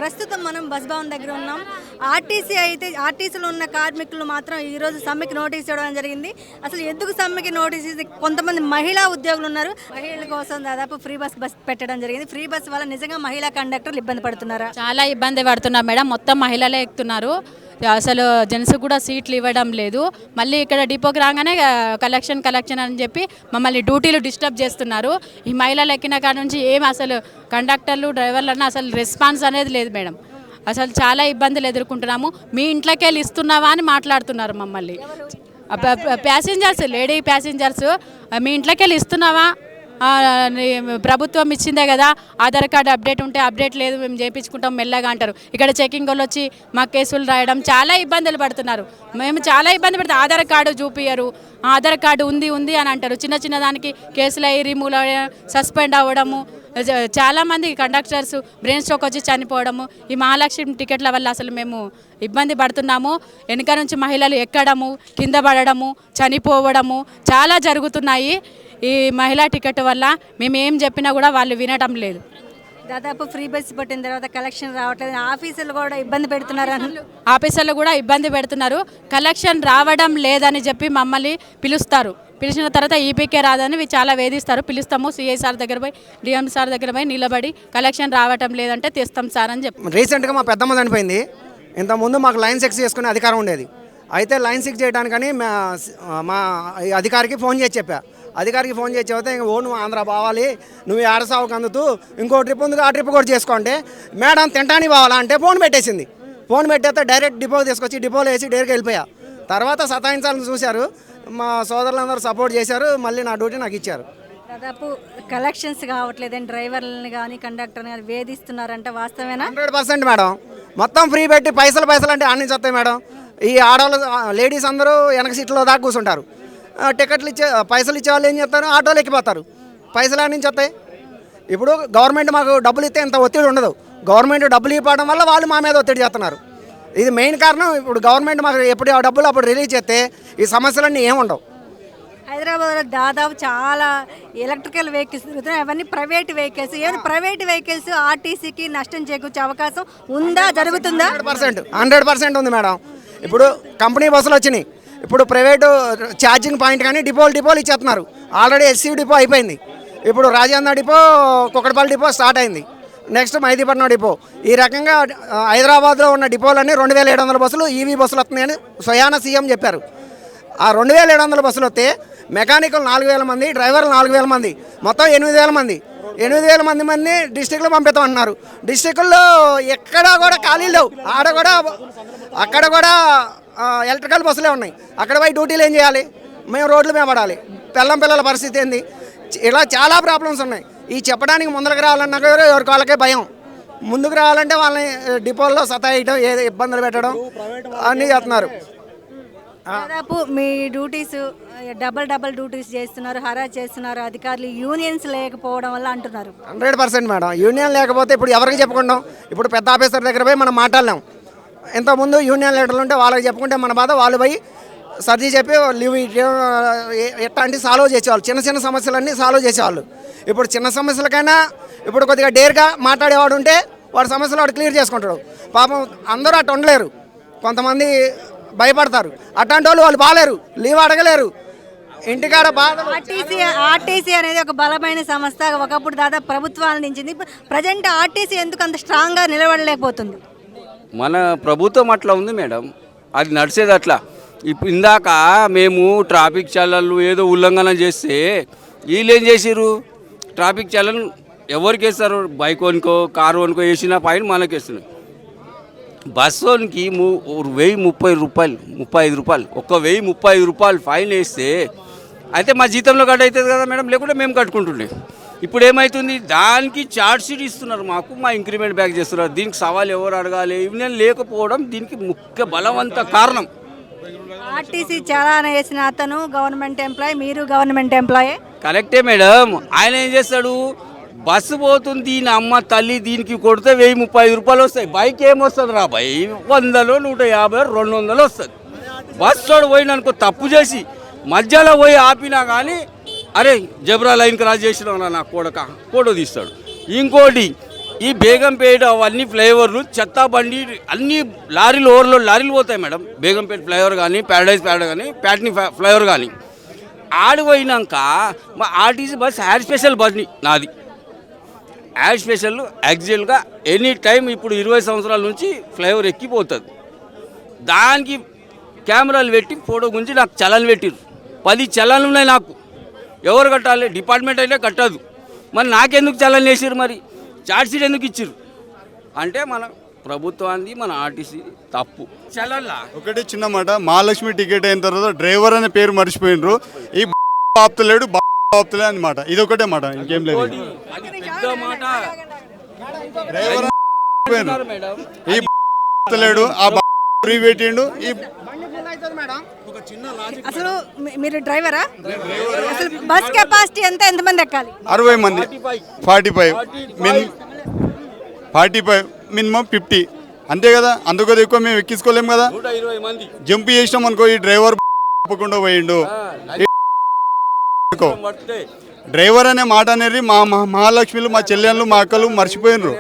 ప్రస్తుతం మనం బస్ భవన్ దగ్గర ఉన్నాం. ఆర్టీసీలో ఉన్న కార్మికులు మాత్రం ఈరోజు సమ్మెకి నోటీస్ ఇవ్వడం జరిగింది. అసలు ఎందుకు సమ్మెకి నోటీస్ ఇది? కొంతమంది మహిళా ఉద్యోగులు ఉన్నారు. మహిళల కోసం దాదాపు ఫ్రీ బస్ పెట్టడం జరిగింది. ఫ్రీ బస్ వల్ల నిజంగా మహిళా కండక్టర్లు ఇబ్బంది పడుతున్నారా? చాలా ఇబ్బంది పడుతున్నారు మేడం. మొత్తం మహిళలే ఎక్కుతున్నారు. అసలు జెంట్స్ కూడా సీట్లు ఇవ్వడం లేదు. మళ్ళీ ఇక్కడ డిపోకి రాగానే కలెక్షన్ అని చెప్పి మమ్మల్ని డ్యూటీలు డిస్టర్బ్ చేస్తున్నారు. ఈ మహిళలు ఎక్కిన కాడ నుంచి ఏం అసలు కండక్టర్లు డ్రైవర్లన్నా అసలు రెస్పాన్స్ అనేది లేదు మేడం. అసలు చాలా ఇబ్బందులు ఎదుర్కొంటున్నాము. మీ ఇంట్లోకి వెళ్ళి ఇస్తున్నావా అని మాట్లాడుతున్నారు మమ్మల్ని. ప్యాసింజర్స్, లేడీ ప్యాసింజర్స్, మీ ఇంట్లోకి వెళ్ళి ఇస్తున్నావా, ప్రభుత్వం ఇచ్చిందే కదా, ఆధార్ కార్డు అప్డేట్ ఉంటే అప్డేట్ లేదు మేము చేయించుకుంటాం మెల్లగా అంటారు. ఇక్కడ చెకింగ్ వాళ్ళు వచ్చి మా కేసులు రాయడం, చాలా ఇబ్బందులు పడుతున్నారు. మేము చాలా ఇబ్బంది పడుతాం. ఆధార్ కార్డు చూపియ్యరు, ఆధార్ కార్డు ఉంది అని అంటారు. చిన్న దానికి కేసులు అయ్యి రిమూవ్ సస్పెండ్ అవ్వడము, చాలామంది కండక్టర్స్ బ్రెయిన్ స్ట్రోక్ వచ్చి చనిపోవడము. ఈ మహాలక్ష్మి టికెట్ల వల్ల అసలు మేము ఇబ్బంది పడుతున్నాము. వెనుక నుంచి మహిళలు ఎక్కడము, కింద పడడము, చనిపోవడము చాలా జరుగుతున్నాయి. ఈ మహిళా టికెట్ వల్ల మేము ఏం చెప్పినా కూడా వాళ్ళు వినటం లేదు. దాదాపు ఫ్రీ బస్ పట్టిన తర్వాత కలెక్షన్ రావట్లేదు. ఆఫీసులు కూడా ఇబ్బంది పెడుతున్నారు. ఆఫీసర్లు కూడా ఇబ్బంది పెడుతున్నారు. కలెక్షన్ రావడం లేదని చెప్పి మమ్మల్ని పిలుస్తారు. పిలిచిన తర్వాత ఈపీకే రాదని చాలా వేధిస్తారు. పిలుస్తాము, సిఐ సార్ దగ్గర పోయి, డిఎం సార్ దగ్గర పోయి నిలబడి కలెక్షన్ రావటం లేదంటే తెస్తాం సార్ అని చెప్పి. రీసెంట్గా మా పెద్దమ్మ చనిపోయింది. ఇంతకుముందు మాకు లైన్ 6 చేసుకునే అధికారం ఉండేది. అయితే లైన్ 6 చేయడానికని మా అధికారికి ఫోన్ చేసి చెప్పా. అధికారికి ఫోన్ చేసి చెబితే ఇంక నువ్వు ఆంధ్ర పోవాలి, నువ్వు ఏడసావుకు అందుతూ ఇంకో ట్రిప్ ఉంది, ఆ ట్రిప్ కూడా చేసుకోండి, మేడం తింటానికి పోవాలా అంటే ఫోన్ పెట్టేసింది. ఫోన్ పెట్టేస్తే డైరెక్ట్ డిపో తీసుకొచ్చి డిపోలో వేసి డైరెక్ట్గా వెళ్ళిపోయా. తర్వాత సతాయించాలని చూశారు, మా సోదరులందరూ సపోర్ట్ చేశారు, మళ్ళీ నా డ్యూటీ నాకు ఇచ్చారు. దాదాపు కలెక్షన్స్ కావట్లేదని డ్రైవర్లని కానీ కండక్టర్ని కానీ వేధిస్తున్నారంట, వాస్తవేనా? 100% మేడం. మొత్తం ఫ్రీ పెట్టి పైసలు అంటే అన్ని వస్తాయి మేడం. ఈ ఆడవాళ్ళు లేడీస్ అందరూ వెనక సీట్లో దాకా కూర్చుంటారు. టికెట్లు పైసలు ఇచ్చే వాళ్ళు ఏం చేస్తారు, ఆటోలు ఎక్కిపోతారు. పైసలు నుంచి వస్తాయి. ఇప్పుడు గవర్నమెంట్ మాకు డబ్బులు ఇస్తే ఇంత ఒత్తిడి ఉండదు. గవర్నమెంట్ డబ్బులు ఇవ్వడం వల్ల వాళ్ళు మా మీద ఒత్తిడి చేస్తున్నారు. ఇది మెయిన్ కారణం. ఇప్పుడు గవర్నమెంట్ మాకు ఎప్పుడు ఆ డబ్బులు అప్పుడు రిలీజ్ చేస్తే ఈ సమస్యలన్నీ ఏముండవు. హైదరాబాద్లో దాదాపు చాలా ఎలక్ట్రికల్ వెహికల్స్ తిరుగుతున్నాయి. అవన్నీ ప్రైవేట్ వెహికల్స్. ఏమైనా ప్రైవేట్ వెహికల్స్ ఆర్టీసీకి నష్టం చేకూర్చే అవకాశం ఉందా, జరుగుతుందా? 100% ఉంది మేడం. ఇప్పుడు కంపెనీ బస్సులు వచ్చినాయి. ఇప్పుడు ప్రైవేటు ఛార్జింగ్ పాయింట్ కానీ డిపోలు ఇచ్చేస్తున్నారు. ఆల్రెడీ ఎస్సీ డిపో అయిపోయింది. ఇప్పుడు Rajendra depot, Kukatpally depot start అయింది. Next Mehdipatnam depot. ఈ రకంగా హైదరాబాద్లో ఉన్న డిపోలన్నీ 2700 బస్సులు ఈవీ బస్సులు వస్తున్నాయని స్వయాన సీఎం చెప్పారు. ఆ 2700 బస్సులు వస్తే మెకానికల్ 4000 మంది, డ్రైవర్లు 4000 మంది, మొత్తం 8000 మంది. 8000 మంది డిస్టిక్లో పంపిస్తామంటున్నారు. డిస్టిక్ల్లో ఎక్కడా కూడా ఖాళీలు లేవు. అక్కడ కూడా ఎలక్ట్రికల్ బస్సులే ఉన్నాయి. అక్కడ పోయి డ్యూటీలు ఏం చేయాలి? మేము రోడ్ల మీద పడాలి. పిల్లల పరిస్థితి ఏంది? ఇలా చాలా ప్రాబ్లమ్స్ ఉన్నాయి. ఈ చెప్పడానికి ముందరకు రావాలన్నా ఎవరికి వాళ్ళకే భయం. ముందుకు రావాలంటే వాళ్ళని డిపోల్లో సతాయియడం, ఏదో ఇబ్బందులు పెట్టడం అన్నీ చేస్తున్నారు. దాదాపు మీ డ్యూటీస్ డబల్ డ్యూటీస్ చేస్తున్నారు, హరాజ్ చేస్తున్నారు అధికారులు. యూనియన్స్ లేకపోవడం వల్ల అంటున్నారు. 100% మేడం. యూనియన్ లేకపోతే ఇప్పుడు ఎవరికి చెప్పుకుంటాం? ఇప్పుడు పెద్ద ఆఫీసర్ దగ్గర పోయి మనం మాట్లాడలేం. ఇంతకుముందు యూనియన్ లీడర్లు ఉంటే వాళ్ళకి చెప్పుకుంటే మన బాధ వాళ్ళు పోయి సర్ది చెప్పి లీవ్ ఎట్లాంటి సాల్వ్ చేసేవాళ్ళు. చిన్న సమస్యలన్నీ సాల్వ్ చేసేవాళ్ళు. ఇప్పుడు చిన్న సమస్యలకైనా ఇప్పుడు కొద్దిగా డేర్గా మాట్లాడేవాడు ఉంటే వాడి సమస్యలు వాడు క్లియర్ చేసుకుంటాడు. పాపం అందరూ అట్లా ఉండలేరు. కొంతమంది భయపడతారు. అట్లాంటి వాళ్ళు బాలేరు, లీవ్ అడగలేరు. ఇంటికాడ బాధ. ఆర్టీసీ అనేది ఒక బలమైన సంస్థ. ఒకప్పుడు దాదాపు ప్రభుత్వాల నుంచి. ప్రజెంట్ ఆర్టీసీ ఎందుకు అంత స్ట్రాంగ్గా నిలబడలేకపోతుంది? మన ప్రభుత్వం అట్లా ఉంది మేడం. అది నడిచేది అట్లా. ఇప్పుడు ఇందాక మేము ట్రాఫిక్ చల్లలు ఏదో ఉల్లంఘన చేస్తే వీళ్ళు ఏం చేసిర్రు? ట్రాఫిక్ చల్లలు ఎవరికి వేస్తారు? బైక్ వనుకో, కారు వనుకో వేసిన పైన మనకి వేస్తున్నారు. బస్సుకి 1030 రూపాయలు, 35 రూపాయలు, 1035 రూపాయలు ఫైన్ వేస్తే అయితే మా జీతంలో కట్ అవుతుంది కదా మేడం, లేకుంటే మేము కట్టుకుంటుండే. ఇప్పుడు ఏమవుతుంది? దానికి ఛార్జ్ షీట్ ఇస్తున్నారు మాకు, మా ఇంక్రిమెంట్ బ్యాక్ చేస్తున్నారు. దీనికి సవాల్ ఎవరు అడగాలి? యూనియన్ లేకపోవడం దీనికి ముఖ్య బలవంత కారణం. ఆర్టీసీ చాలా వేసిన అతను గవర్నమెంట్ ఎంప్లాయీ, మీరు గవర్నమెంట్ ఎంప్లాయీ. కరెక్టే మేడం. ఆయన ఏం చేస్తాడు? బస్సు పోతుంది, దీని అమ్మ తల్లి దీనికి కొడితే 1035 రూపాయలు వస్తాయి. బైక్ ఏమొస్తుంది రా భయ్? 100, 150, 200 వస్తుంది. బస్సు పోయిననుకో తప్పు చేసి మధ్యలో పోయి ఆపినా కానీ అరే జబ్రా లైన్ క్రాస్ చేసినా నా కొడక ఫోటో తీస్తాడు. ఇంకోటి ఈ బేగంపేట అవన్నీ ఫ్లైఓవర్లు చెత్త బండి అన్ని లారీలు ఓవర్లోడ్ లారీలు పోతాయి మేడం. బేగంపేట ఫ్లైఓవర్ కానీ ప్యారడైజ్ కానీ ప్యాట్నీ ఫ్లైఓవర్ కానీ ఆడిపోయినాక మా ఆర్టీసీ బస్ యాడ్ స్పెషల్ బస్ని నాది. యాడ్ స్పెషల్ యాక్చువల్గా ఎనీ టైం ఇప్పుడు 20 సంవత్సరాల నుంచి ఫ్లైఓవర్ ఎక్కిపోతుంది. దానికి కెమెరాలు పెట్టి ఫోటో గురించి నాకు చలాన్ పెట్టిరు. 10 చలాన్లు ఉన్నాయి నాకు. ఎవరు కట్టాలి? డిపార్ట్మెంట్ అయితే కట్టదు. మరి నాకెందుకు చలాన్ వేసారు? మరి చార్జ్ షీట్ ఎందుకు ఇచ్చారు అంటే మన ప్రభుత్వాన్ని మన ఆర్టీసీ తప్పు. చలాన్లా ఒకటి చిన్న మాట, మహాలక్ష్మి టికెట్ అయిన తర్వాత డ్రైవర్ అనే పేరు మర్చిపోయినరు. ఈ ఆపుతలేడు ఆపుతలే అని మాట, ఇది ఒకటే మాట, ఇంకేం లేదు. అది పెద్ద మాట. డ్రైవర్ ఈ ఆపుతలేడు, ఆ ఫ్రీ పెట్టిండు. ఈ అసలు మీరు డ్రైవరా? అసలు బస్ కెపాసిటీ ఎంతమంది ఎక్కాలి? 60 మంది, 45 మినిమం 50 అంతే కదా. అందుకు ఎక్కువ మేము ఎక్కించుకోలేము కదా. 120 మంది జంప్ చేసినాం అనుకో, ఈ డ్రైవర్ తప్పకుండా పోయిండు. డ్రైవర్ అనే మాట అనేది మా మహాలక్ష్మిలు, మా చెల్లెళ్ళు, మా అక్కలు మర్చిపోయినరు.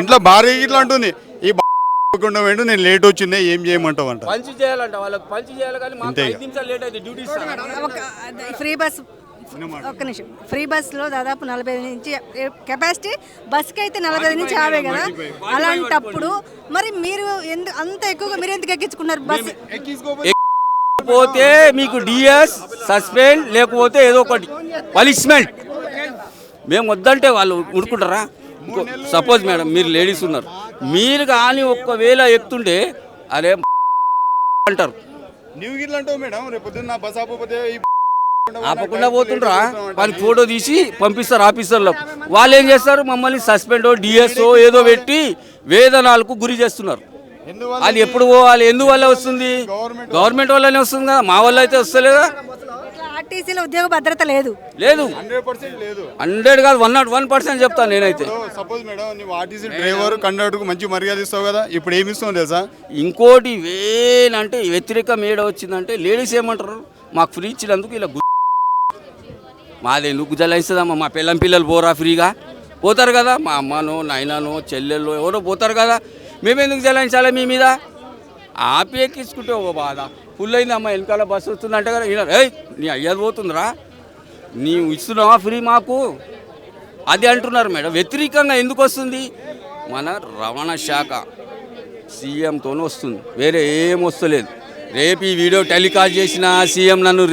ఇంట్లో భార్య ఇట్లా అంటుంది, ఈ తప్పకుండా పోయిండు, నేను లేట్ వచ్చిందే, ఏం చేయమంటావు అంట. పంచి చేయాలంట వాళ్ళకి, పంచి చేయాలి కానీ మాకు 5 నిమిషాలు లేట్ అయితే డ్యూటీ ఫ్రీ బస్ ఒక్క నిమిషం. ఫ్రీ బస్లో దాదాపు 45 నుంచి కెపాసిటీ బస్కి అయితే 45 నుంచి 50 కదా. అలాంటప్పుడు మరి మీరు అంత ఎక్కువగా మీరు ఎందుకు ఎక్కించుకున్నారు బస్? పోతే మీకు డిఎస్ సస్పెండ్, లేకపోతే ఏదో ఒకటి పనిష్మెంట్. మేము వద్దంటే వాళ్ళు ఉడుకుంటారా? సపోజ్ మేడం మీరు లేడీస్ ఉన్నారు, మీరు కానీ ఒక్కవేళ ఎక్కుతుంటే అరే అంటారు. నీవు గిట్ల అంటావు మేడం, రేపు పొద్దున్న బస్ ఆపకపోతే ఆపకుండా పోతుండ్రా, వాళ్ళకి ఫోటో తీసి పంపిస్తారు ఆఫీసర్లకు. వాళ్ళు ఏం చేస్తారు? మమ్మల్ని సస్పెండ్ డిఎస్ఓ ఏదో పెట్టి వేదనాలకు గురి చేస్తున్నారు. అది ఎప్పుడు పోవాలి? ఎందువల్ల వస్తుంది? గవర్నమెంట్ వల్లనే వస్తుంది కదా, మా వల్ల అయితే వస్తలేదా? ఆర్టీసీలో ఉద్యోగ భద్రత లేదు. లేదు, 100% లేదు. 100 కాదు 101% చెప్తాను నేనైతే. సపోజ్ మేడం నువ్వు ఆర్టీసీ డ్రైవర్ కండక్టర్కు మంచి మర్యాద ఇస్తావు కదా, ఇప్పుడు ఏమి ఇస్తావు తెలుసా? ఇంకోటి వేనంటే వ్యతిరేకం ఏడ వచ్చిందంటే లేడీస్ ఏమంటారు, మాకు ఫ్రీ ఇచ్చినందుకు ఇలా మాది ఎందుకు గుజలాయిస్తుందమ్మా, మా పిల్లలు పోరా ఫ్రీగా పోతారు కదా, మా అమ్మనో నాయననో చెల్లెల్లో ఎవరో పోతారు కదా, మేమెందుకు జలాయించాలి మీ మీద? ఆపి ఎక్కించుకుంటే ఓ బాధ. ఫుల్ అయింది అమ్మ, వెనకాల బస్సు వస్తుందంటే కదా, ఏయ్ నీ అయ్యది పోతుందిరా, నీవు ఇస్తున్నావా ఫ్రీ మాకు అది అంటున్నారు మేడం. వ్యతిరేకంగా ఎందుకు వస్తుంది? మన రవాణా శాఖ సీఎంతోనే వస్తుంది, వేరే ఏం వస్తలేదు. రేపు ఈ వీడియో టెలికాస్ట్ చేసిన సీఎం నన్ను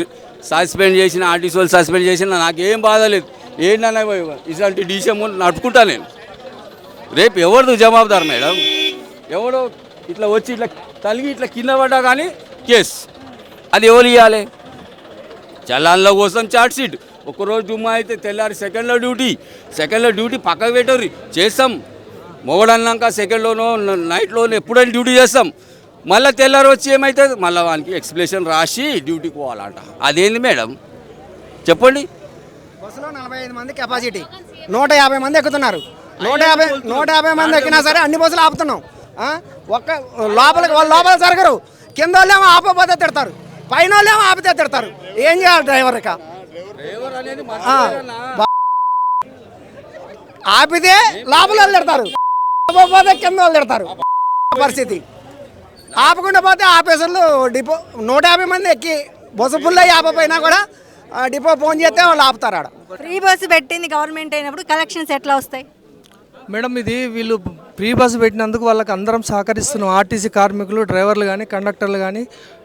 సస్పెండ్ చేసిన, ఆర్టీసీ వాళ్ళు సస్పెండ్ చేసిన నాకేం బాధ లేదు. ఏంటన్నా ఇలాంటి డిసిఎం నడుపుకుంటా నేను. రేపు ఎవరిది జవాబుదారు మేడం? ఎవడో ఇట్లా వచ్చి ఇట్లా తలిగి ఇట్లా కింద పడ్డా కానీ కేసు, అది ఎవరు ఇవ్వాలి? చలాన్ల కోసం చార్జ్ షీట్. ఒకరోజు జుమ్మా అయితే తెల్లారి సెకండ్లో డ్యూటీ పక్కకు పెట్టరు చేస్తాం. మొగడన్నాక సెకండ్లోనో నైట్లోనో ఎప్పుడైనా డ్యూటీ చేస్తాం. మళ్ళీ తెల్లారి వచ్చి ఏమవుతుంది? మళ్ళీ వానికి ఎక్స్ప్లెనేషన్ రాసి డ్యూటీకి పోవాలంట. అదేంది మేడం చెప్పండి? బస్సులో 45 మంది కెపాసిటీ, 150 మంది ఎక్కుతున్నారు. 150 మంది ఎక్కినా సరే అన్ని బస్సులు ఆపుతున్నాం. ఒక్క లోపల జరగరు. కింద వాళ్ళేమో ఆపకపోతే తిడతారు, పైన వాళ్ళేమో ఆపితే తిడతారు. ఏం చేయాలి డ్రైవర్? ఇక ఆపితే లోపల వాళ్ళు తిడతారు, ఆపకపోతే కింద వాళ్ళు తిడతారు. పరిస్థితి ఆపకుండా పోతే ఆఫీసర్లు డిపో 150 మంది ఎక్కి బస్సు ఫుల్ అయ్యి ఆపపోయినా కూడా డిపో ఫోన్ చేస్తే వాళ్ళు ఆపుతారు. ఆడ ఫ్రీ బస్సు పెట్టింది గవర్నమెంట్ అయినప్పుడు కలెక్షన్స్ ఎట్లా వస్తాయి మేడం? ఇది వీళ్ళు ఫ్రీ బస్సు పెట్టినందుకు వాళ్ళకి అందరం సహకరిస్తున్నాం. ఆర్టీసీ కార్మికులు, డ్రైవర్లు కానీ, కండక్టర్లు కానీ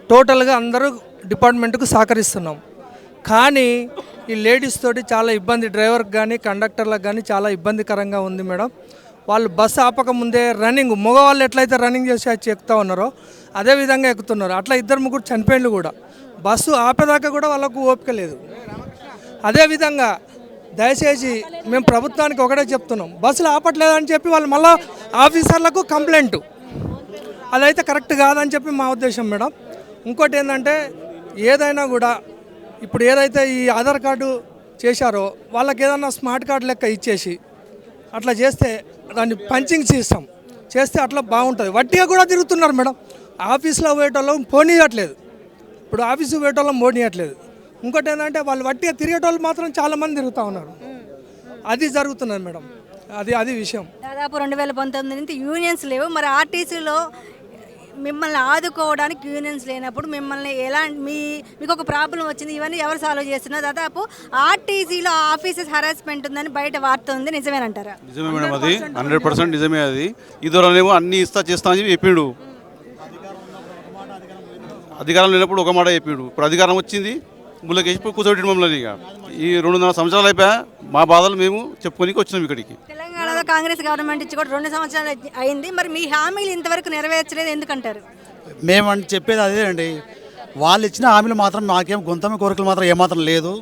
టోటల్గా అందరూ డిపార్ట్మెంట్కు సహకరిస్తున్నాం. కానీ ఈ లేడీస్ తోటి చాలా ఇబ్బంది, డ్రైవర్కి కానీ కండక్టర్లకు కానీ చాలా ఇబ్బందికరంగా ఉంది మేడం. వాళ్ళు బస్సు ఆపకముందే రన్నింగ్, మగవాళ్ళు ఎట్లయితే రన్నింగ్ చేసి వచ్చి ఎక్కుతూ ఉన్నారో అదే విధంగా ఎక్కుతున్నారు. అట్లా 2-3 చనిపోయిండ్రు కూడా. బస్సు ఆపేదాకా కూడా వాళ్ళకు ఓపిక లేదు. అదేవిధంగా దయచేసి మేము ప్రభుత్వానికి ఒకటే చెప్తున్నాం, బస్సులు ఆపట్లేదని చెప్పి వాళ్ళు మళ్ళీ ఆఫీసర్లకు కంప్లైంట్, అదైతే కరెక్ట్ కాదని చెప్పి మా ఉద్దేశం మేడం. ఇంకోటి ఏంటంటే ఏదైనా కూడా ఇప్పుడు ఏదైతే ఈ ఆధార్ కార్డు చేశారో వాళ్ళకి ఏదైనా స్మార్ట్ కార్డు లెక్క ఇచ్చేసి అట్లా చేస్తే దాన్ని పంచింగ్ సిస్టమ్ చేస్తే అట్లా బాగుంటుంది. వట్టిగా కూడా తిరుగుతున్నారు మేడం. ఆఫీస్లో పోయేటోళ్ళం పోనీయట్లేదు, ఇప్పుడు ఆఫీసు పోయేటోళ్ళం పోనీయట్లేదు. ఇంకోటి ఏంటంటే వాళ్ళు వట్టిగా తిరిగేటోళ్ళు మాత్రం చాలామంది తిరుగుతూ ఉన్నారు, అది జరుగుతున్నది మేడం. అది విషయం. దాదాపు 2019 నుంచి యూనియన్స్ లేవు. మరి ఆర్టీసీలో మిమ్మల్ని ఆదుకోవడానికి యూనియన్స్ లేనప్పుడు మిమ్మల్ని మీకు ఒక ప్రాబ్లం వచ్చింది, ఇవన్నీ ఎవరు సాల్వ్ చేస్తున్నారు? దాదాపు ఆర్టీసీలో ఆఫీసెస్ హరాస్మెంట్ ఉందని బయట వార్త ఉంది, నిజమేనంటారా? నిజమే మేడం, అది 100% నిజమే. అది ఇదివరనేమో అన్ని చేస్తా అని చెప్పిండు, అధికారం లేనప్పుడు ఒక మాట చెప్పిండు. ఇప్పుడు అధికారం వచ్చింది, ముళ్ళకేసి కూర్చోబెట్టి మమ్మల్ని. ఇక ఈ 2.5 సంవత్సరాలు అయిపోయా మా బాధలు మేము చెప్పుకోనికి వచ్చినాం ఇక్కడికి. తెలంగాణలో కాంగ్రెస్ గవర్నమెంట్ ఇచ్చి కూడా 2 సంవత్సరాలు అయింది, మరి మీ హామీలు ఇంతవరకు నెరవేర్చలేదు ఎందుకంటారు? మేము చెప్పేది అదే అండి, వాళ్ళు ఇచ్చిన హామీలు మాత్రం మాకేం గొంతమ కోరికలు మాత్రం ఏమాత్రం లేదు.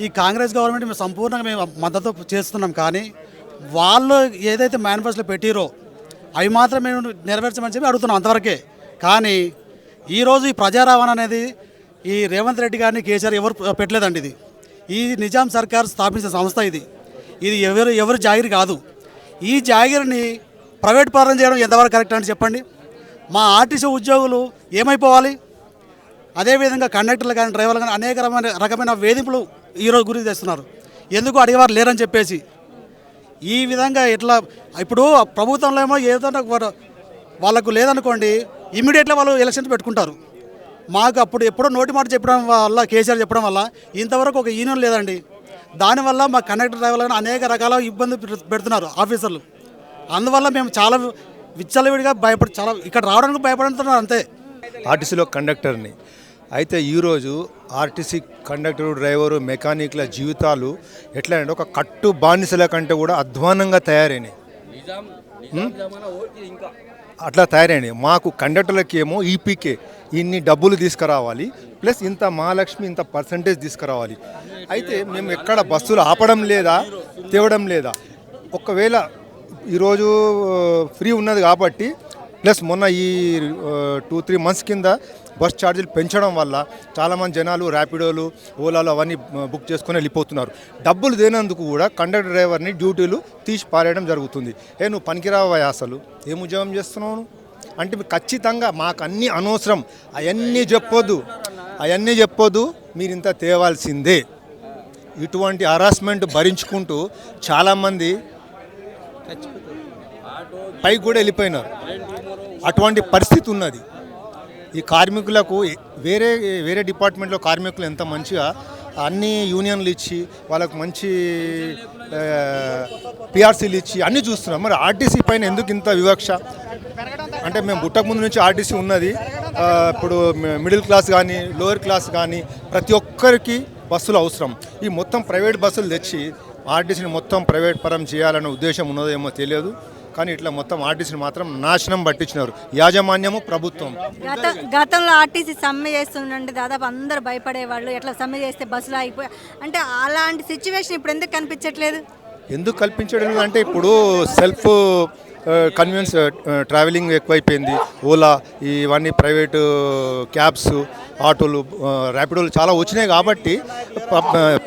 ఈ కాంగ్రెస్ గవర్నమెంట్ మేము సంపూర్ణంగా మేము మద్దతు చేస్తున్నాం, కానీ వాళ్ళు ఏదైతే మేనిఫెస్టోలో పెట్టిరో అవి మాత్రం మేము నెరవేర్చమని చెప్పి అడుగుతున్నాం అంతవరకే. కానీ ఈరోజు ఈ ప్రజా రవాణా అనేది ఈ రేవంత్ రెడ్డి గారిని కేసీఆర్ ఎవరు పెట్టలేదండి. ఈ నిజాం సర్కార్ స్థాపించిన సంస్థ ఇది ఎవరు జాగిరి కాదు. ఈ జాగిరిని ప్రైవేట్ పరం చేయడం ఎంతవరకు కరెక్ట్ అని చెప్పండి. మా ఆర్టీసీ ఉద్యోగులు ఏమైపోవాలి? అదేవిధంగా కండక్టర్లు కానీ డ్రైవర్లు కానీ అనేక రకమైన వేధింపులు ఈరోజు గురి తెస్తున్నారు. ఎందుకు అడిగేవారు లేరని చెప్పేసి ఈ విధంగా ఇట్లా ఇప్పుడు ప్రభుత్వంలో ఏమో ఏదైనా వాళ్ళకు లేదనుకోండి, ఇమీడియట్గా వాళ్ళు ఎలక్షన్స్ పెట్టుకుంటారు. మాకు అప్పుడు ఎప్పుడో నోటి మాట చెప్పడం వల్ల, కేసీఆర్ చెప్పడం వల్ల ఇంతవరకు ఒక యూనియన్ లేదండి. దానివల్ల మా కండక్టర్ డ్రైవర్లను అనేక రకాల ఇబ్బంది పెడుతున్నారు ఆఫీసర్లు. అందువల్ల మేము చాలా విచ్చలవిడిగా చాలా ఇక్కడ రావడానికి భయపడుతున్నారు అంతే. ఆర్టీసీలో కండక్టర్ని అయితే ఈరోజు ఆర్టీసీ కండక్టరు, డ్రైవరు, మెకానిక్ల జీవితాలు ఎట్లా అంటే ఒక కట్టు బానిసల కంటే కూడా అధ్వానంగా తయారైనాయి. అట్లా తయారైనాయి. మాకు కండక్టర్లకి ఏమో ఈపీకే ఇన్ని డబ్బులు తీసుకురావాలి, ప్లస్ ఇంత మహాలక్ష్మి ఇంత పర్సంటేజ్ తీసుకురావాలి. అయితే మేము ఎక్కడ బస్సులు ఆపడం లేదా, తేవడం లేదా. ఒకవేళ ఈరోజు ఫ్రీ ఉన్నది కాబట్టి, ప్లస్ మొన్న ఈ 2-3 మంత్స్ కింద బస్ ఛార్జీలు పెంచడం వల్ల చాలామంది జనాలు ర్యాపిడోలు, ఓలాలు అవన్నీ బుక్ చేసుకొని వెళ్ళిపోతున్నారు. డబ్బులు దేనందుకు కూడా కండక్టర్ డ్రైవర్ని డ్యూటీలు తీసి పారేయడం జరుగుతుంది. నువ్వు పనికిరావా, అసలు ఏం ఉద్యోగం చేస్తున్నావు అంటే ఖచ్చితంగా మాకు అన్నీ అనవసరం, అవన్నీ చెప్పొద్దు, మీరు ఇంత తేవాల్సిందే. ఇటువంటి హరాస్మెంట్ భరించుకుంటూ చాలామంది పైకి కూడా వెళ్ళిపోయినారు. అటువంటి పరిస్థితి ఉన్నది. ఈ కార్మికులకు వేరే డిపార్ట్మెంట్లో కార్మికులు ఎంత మంచిగా అన్ని యూనియన్లు ఇచ్చి వాళ్ళకు మంచి పిఆర్సీలు ఇచ్చి అన్నీ చూస్తున్నాం. మరి ఆర్టీసీ పైన ఎందుకు ఇంత వివక్ష? అంటే మేము పుట్టక ముందు నుంచి ఆర్టీసీ ఉన్నది. ఇప్పుడు మిడిల్ క్లాస్ కానీ లోయర్ క్లాస్ కానీ ప్రతి ఒక్కరికి బస్సులు అవసరం. ఈ మొత్తం ప్రైవేట్ బస్సులు తెచ్చి ఆర్టీసీని మొత్తం ప్రైవేట్ పరం చేయాలనే ఉద్దేశం ఉన్నదేమో తెలియదు, కానీ ఇట్లా మొత్తం ఆర్టీసీని మాత్రం నాశనం పట్టించినారు యాజమాన్యము, ప్రభుత్వం. గతంలో ఆర్టీసీ సమ్మె చేస్తుండే దాదాపు అందరూ భయపడేవాళ్ళు, ఎట్లా సమ్మె చేస్తే బస్సులు ఆగిపోయి అంటే అలాంటి సిచ్యువేషన్ ఇప్పుడు ఎందుకు కనిపించట్లేదు? ఎందుకు కల్పించడం అంటే ఇప్పుడు సెల్ఫ్ కన్వీనియన్స్ ట్రావెలింగ్ ఎక్కువైపోయింది. ఓలా ఇవన్నీ ప్రైవేటు క్యాబ్స్, ఆటోలు, ర్యాపిడోలు చాలా వచ్చినాయి కాబట్టి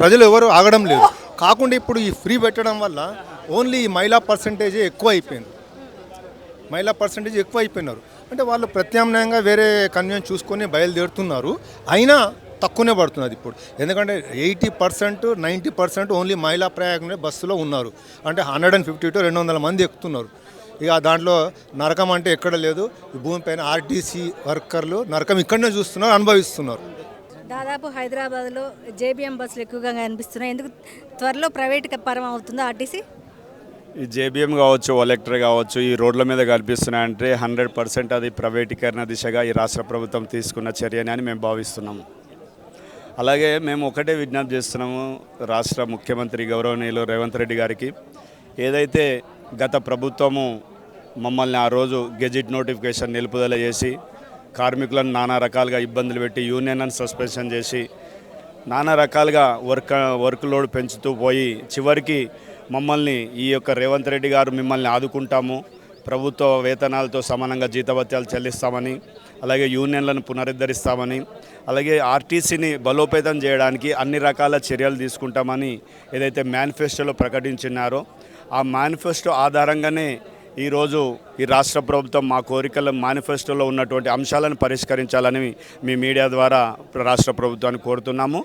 ప్రజలు ఎవరు ఆగడం లేదు. కాకుండా ఇప్పుడు ఈ ఫ్రీ పెట్టడం వల్ల ఓన్లీ మహిళా పర్సంటేజే ఎక్కువ అయిపోయినారు. అంటే వాళ్ళు ప్రత్యామ్నాయంగా వేరే కన్వీనియన్స్ చూసుకొని బయలుదేరుతున్నారు, అయినా తక్కువనే పడుతున్నది ఇప్పుడు. ఎందుకంటే 80%, 90% ఓన్లీ మహిళా ప్రయాణమే బస్సులో ఉన్నారు. అంటే 150 to 200 మంది ఎక్కుతున్నారు. ఇక దాంట్లో నరకం అంటే ఎక్కడ లేదు. ఈ భూమిపైన ఆర్టీసీ వర్కర్లు నరకం ఇక్కడనే చూస్తున్నారు, అనుభవిస్తున్నారు. దాదాపు హైదరాబాద్లో జేబీఎం బస్సులు ఎక్కువగా కనిపిస్తున్నాయి. ఎందుకు త్వరలో ప్రైవేట్ పరం అవుతుందో ఆర్టీసీ? ఈ జేబీఎం కావచ్చు, ఎలక్ట్రా కావచ్చు, ఈ రోడ్ల మీద కనిపిస్తున్నాయంటే 100% అది ప్రైవేటీకరణ దిశగా ఈ రాష్ట్ర ప్రభుత్వం తీసుకున్న చర్యని అని మేము భావిస్తున్నాము. అలాగే మేము ఒకటే విజ్ఞప్తి చేస్తున్నాము రాష్ట్ర ముఖ్యమంత్రి గౌరవనీయులు రేవంత్ రెడ్డి గారికి. ఏదైతే గత ప్రభుత్వము మమ్మల్ని ఆ రోజు గెజిట్ నోటిఫికేషన్ నిలుపుదల చేసి కార్మికులను నానా రకాలుగా ఇబ్బందులు పెట్టి యూనియన్లను సస్పెన్షన్ చేసి నానా రకాలుగా వర్క్ లోడ్ పెంచుతూ పోయి చివరికి మమ్మల్ని ఈ యొక్క రేవంత్ రెడ్డి గారు మిమ్మల్ని ఆదుకుంటాము, ప్రభుత్వ వేతనాలతో సమానంగా జీతభత్యాలు చెల్లిస్తామని, అలాగే యూనియన్లను పునరుద్ధరిస్తామని, అలాగే ఆర్టీసీని బలోపేతం చేయడానికి అన్ని రకాల చర్యలు తీసుకుంటామని ఏదైతే మేనిఫెస్టోలో ప్రకటించినారో ఆ మేనిఫెస్టో ఆధారంగానే ఈరోజు ఈ రాష్ట్ర ప్రభుత్వం మా కోరికల మేనిఫెస్టోలో ఉన్నటువంటి అంశాలను పరిష్కరించాలని మీ మీడియా ద్వారా రాష్ట్ర ప్రభుత్వాన్ని కోరుతున్నాము.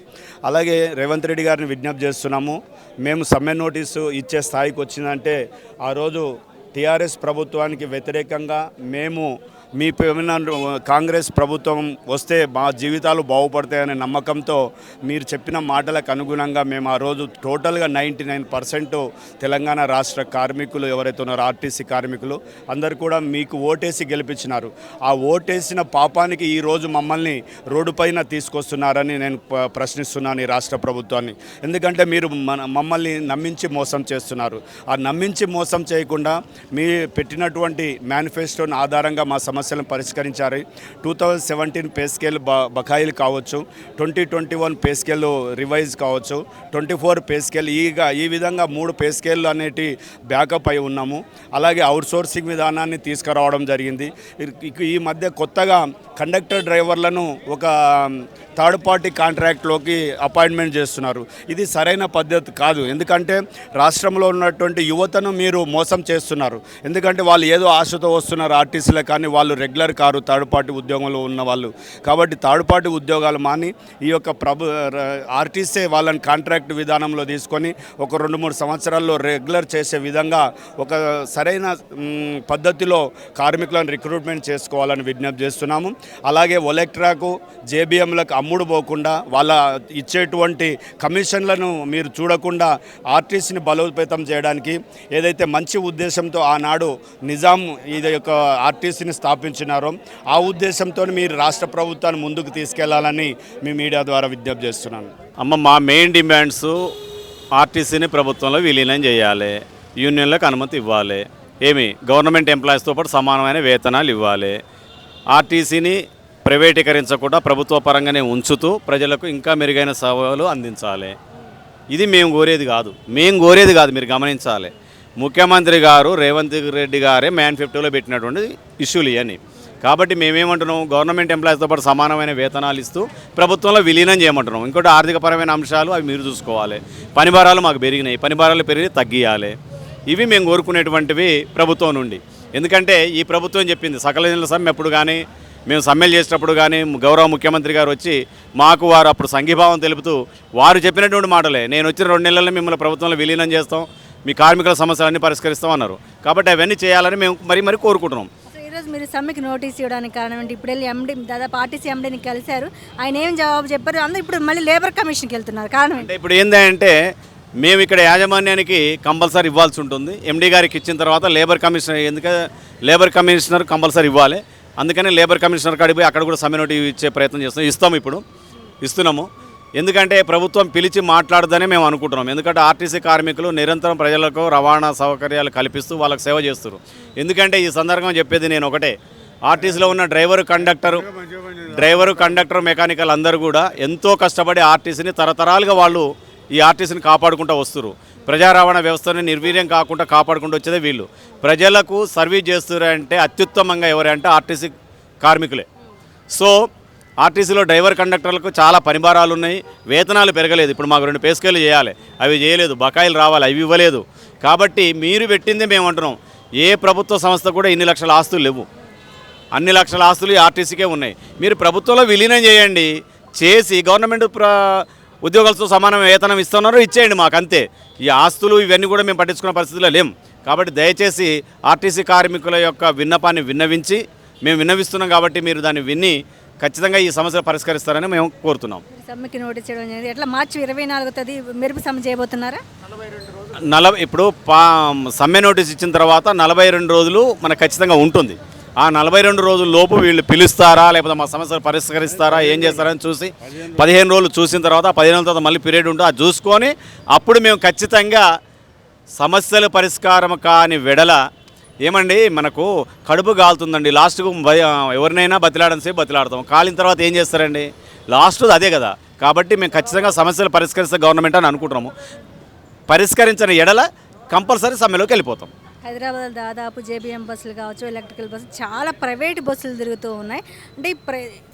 అలాగే రేవంత్ రెడ్డి గారిని విజ్ఞప్తి చేస్తున్నాము. మేము సమ్మె నోటీసు ఇచ్చే స్థాయికి వచ్చిందంటే ఆ రోజు టీఆర్ఎస్ ప్రభుత్వానికి వ్యతిరేకంగా మేము మీ కాంగ్రెస్ ప్రభుత్వం వస్తే మా జీవితాలు బాగుపడతాయనే నమ్మకంతో మీరు చెప్పిన మాటలకు అనుగుణంగా మేము ఆ రోజు టోటల్గా 99% తెలంగాణ రాష్ట్ర కార్మికులు ఎవరైతే ఉన్నారో ఆర్టీసీ కార్మికులు అందరు కూడా మీకు ఓటేసి గెలిపించినారు. ఆ ఓటేసిన పాపానికి ఈరోజు మమ్మల్ని రోడ్డుపైన తీసుకొస్తున్నారని నేను ప్రశ్నిస్తున్నాను ఈ రాష్ట్ర ప్రభుత్వాన్ని. ఎందుకంటే మీరు మమ్మల్ని నమ్మించి మోసం చేస్తున్నారు. ఆ నమ్మించి మోసం చేయకుండా మీ పెట్టినటువంటి మేనిఫెస్టోని ఆధారంగా మా సమస్యలను పరిష్కరించారు. 2017 పే స్కేల్ బకాయిలు కావచ్చు, 2021 పే స్కేల్ రివైజ్ కావచ్చు, 24 పే స్కేల్ ఈ విధంగా 3 పే స్కేల్ అనేటి బ్యాకప్ అయి ఉన్నాము. అలాగే అవుట్సోర్సింగ్ విధానాన్ని తీసుకురావడం జరిగింది. ఈ మధ్య కొత్తగా కండక్టర్ డ్రైవర్లను ఒక థర్డ్ పార్టీ కాంట్రాక్ట్లోకి అపాయింట్మెంట్ చేస్తున్నారు. ఇది సరైన పద్ధతి కాదు. ఎందుకంటే రాష్ట్రంలో ఉన్నటువంటి యువతను మీరు మోసం చేస్తున్నారు. ఎందుకంటే వాళ్ళు ఏదో ఆశతో వస్తున్నారు ఆర్టీసీలో, కానీ వాళ్ళు రెగ్యులర్ కారు, థర్డ్ పార్టీ ఉద్యోగంలో ఉన్న వాళ్ళు. కాబట్టి థర్డ్ పార్టీ ఉద్యోగాలు మాని ఈ యొక్క ఆర్టీసీ వాళ్ళని కాంట్రాక్ట్ విధానంలో తీసుకొని ఒక 2-3 సంవత్సరాల్లో రెగ్యులర్ చేసే విధంగా ఒక సరైన పద్ధతిలో కార్మికులను రిక్రూట్మెంట్ చేసుకోవాలని విజ్ఞప్తి చేస్తున్నాము. అలాగే ఒలెక్ట్రాకు, జేబీఎంలకు అమ్ముడు పోకుండా వాళ్ళ ఇచ్చేటువంటి కమిషన్లను మీరు చూడకుండా ఆర్టీసీని బలోపేతం చేయడానికి ఏదైతే మంచి ఉద్దేశంతో ఆనాడు నిజాం ఇది యొక్క ఆర్టీసీని స్థాపించినారో ఆ ఉద్దేశంతో మీరు రాష్ట్ర ప్రభుత్వాన్ని ముందుకు తీసుకెళ్లాలని మీ మీడియా ద్వారా విజ్ఞప్తి చేస్తున్నాను. మా మెయిన్ డిమాండ్స్ ఆర్టీసీని ప్రభుత్వంలో విలీనం చేయాలి, యూనియన్లకు అనుమతి ఇవ్వాలి, గవర్నమెంట్ ఎంప్లాయీస్తో పాటు సమానమైన వేతనాలు ఇవ్వాలి, ఆర్టీసీని ప్రైవేటీకరించకుండా ప్రభుత్వ పరంగానే ఉంచుతూ ప్రజలకు ఇంకా మెరుగైన సేవలు అందించాలి. ఇది మేము కోరేది కాదు, మీరు గమనించాలి. ముఖ్యమంత్రి గారు రేవంత్ రెడ్డి గారే మేనిఫెస్టోలో పెట్టినటువంటి ఇష్యూలు ఇవన్నీ. కాబట్టి మేమేమంటున్నాం, గవర్నమెంట్ ఎంప్లాయీస్తో పాటు సమానమైన వేతనాలు ఇస్తూ ప్రభుత్వంలో విలీనం చేయమంటున్నాం. ఇంకోటి ఆర్థికపరమైన అంశాలు అవి మీరు చూసుకోవాలి. పని భారాలు మాకు పెరిగినాయి, పని భారాలు పెరిగి తగ్గియాలి. ఇవి మేము కోరుకునేటువంటివి ప్రభుత్వం నుండి. ఎందుకంటే ఈ ప్రభుత్వం చెప్పింది సకల జనుల సమ్మె ఎప్పుడు కానీ మేము సమ్మెలు చేసేటప్పుడు కానీ గౌరవ ముఖ్యమంత్రి గారు వచ్చి మాకు వారు అప్పుడు సంఘీభావం తెలుపుతూ వారు చెప్పినటువంటి మాటలే, నేను వచ్చిన 2 నెలల్లో మిమ్మల్ని ప్రభుత్వంలో విలీనం చేస్తాం, మీ కార్మికుల సమస్యలన్నీ పరిష్కరిస్తాం అన్నారు. కాబట్టి అవన్నీ చేయాలని మేము మరీ కోరుకుంటున్నాం. ఈరోజు మీరు సమ్మెకి నోటీస్ ఇవ్వడానికి కారణం ఏంటి? ఇప్పుడు వెళ్ళి ఎండి దాదాపు ఆర్టీసీ ఎండీని కలిశారు, ఆయన ఏం జవాబు చెప్పారు? అందరూ ఇప్పుడు మళ్ళీ లేబర్ కమిషన్కి వెళ్తున్నారు, కారణం అంటే ఇప్పుడు ఏంటంటే మేము ఇక్కడ యాజమాన్యానికి కంపల్సరీ ఇవ్వాల్సి ఉంటుంది. ఎండీ గారికి ఇచ్చిన తర్వాత లేబర్ కమిషనర్ కంపల్సరీ ఇవ్వాలి. అందుకని లేబర్ కమిషనర్ కాడికి పోయి అక్కడ కూడా సమ్మె నోటీస్ ఇచ్చే ప్రయత్నం ఇస్తున్నాము. ఎందుకంటే ప్రభుత్వం పిలిచి మాట్లాడదని మేము అనుకుంటున్నాం. ఎందుకంటే ఆర్టీసీ కార్మికులు నిరంతరం ప్రజలకు రవాణా సౌకర్యాలు కల్పిస్తూ వాళ్ళకి సేవ చేస్తారు. ఎందుకంటే ఈ సందర్భంగా చెప్పేది నేను ఒకటే, ఆర్టీసీలో ఉన్న డ్రైవరు కండక్టర్ మెకానికల్ అందరూ కూడా ఎంతో కష్టపడి ఆర్టీసీని తరతరాలుగా వాళ్ళు ఈ ఆర్టీసీని కాపాడుకుంటూ వస్తారు. ప్రజా రవాణా వ్యవస్థని నిర్వీర్యం కాకుండా కాపాడుకుంటూ వచ్చేదే వీళ్ళు. ప్రజలకు సర్వీస్ చేస్తారంటే అత్యుత్తమంగా ఎవరంటే ఆర్టీసీ కార్మికులే. సో ఆర్టీసీలో డ్రైవర్ కండక్టర్లకు చాలా పనిభారాలు ఉన్నాయి, వేతనాలు పెరగలేదు. ఇప్పుడు మాకు 2 పే స్కేలు చేయాలి, అవి చేయలేదు, బకాయిలు రావాలి, అవి ఇవ్వలేదు. కాబట్టి మీరు పెట్టింది మేము అంటున్నాం, ఏ ప్రభుత్వ సంస్థ కూడా ఇన్ని లక్షల ఆస్తులు లేవు. అన్ని లక్షల ఆస్తులు ఈ ఆర్టీసీకే ఉన్నాయి. మీరు ప్రభుత్వంలో విలీనం చేయండి, చేసి గవర్నమెంట్ ఉద్యోగాలతో సమానం వేతనం ఇస్తున్నారు, ఇచ్చేయండి మాకు, అంతే. ఈ ఆస్తులు ఇవన్నీ కూడా మేము పట్టించుకునే పరిస్థితిలో లేం. కాబట్టి దయచేసి ఆర్టీసీ కార్మికుల యొక్క విన్నపాన్ని విన్నవించి, మేము విన్నవిస్తున్నాం కాబట్టి మీరు దాన్ని విని ఖచ్చితంగా ఈ సమస్యలు పరిష్కరిస్తారని మేము కోరుతున్నాం. సమ్మెకి నోటీస్ చేయడం జరిగింది. ఎట్లా మార్చి 24వ తేదీ మెరుపు సమ్మె చేయబోతున్నారా? ఇప్పుడు సమ్మె నోటీస్ ఇచ్చిన తర్వాత 42 రోజులు మనకు ఖచ్చితంగా ఉంటుంది. ఆ 42 రోజుల లోపు వీళ్ళు పిలుస్తారా, లేకపోతే మా సమస్యలు పరిష్కరిస్తారా, ఏం చేస్తారని చూసి 15 రోజులు చూసిన తర్వాత 15 రోజుల తర్వాత మళ్ళీ పీరియడ్ ఉంటుంది, అది చూసుకొని అప్పుడు మేము ఖచ్చితంగా సమస్యలు పరిష్కారం కాని వెడల మనకు కడుపు కాలుతుందండి. లాస్ట్కు ఎవరినైనా బతిలాడని బతిలాడతాం, కాలిన తర్వాత ఏం చేస్తారండి? లాస్ట్ అదే కదా. కాబట్టి మేము ఖచ్చితంగా సమస్యలు పరిష్కరిస్తే గవర్నమెంట్ అని అనుకుంటున్నాము. పరిష్కరించిన ఎడల కంపల్సరీ సమ్మెలోకి వెళ్ళిపోతాం. హైదరాబాద్ దాదాపు జేబీఎం బస్సులు కావచ్చు, ఎలక్ట్రికల్ బస్సులు, చాలా ప్రైవేట్ బస్సులు తిరుగుతూ ఉన్నాయి. అంటే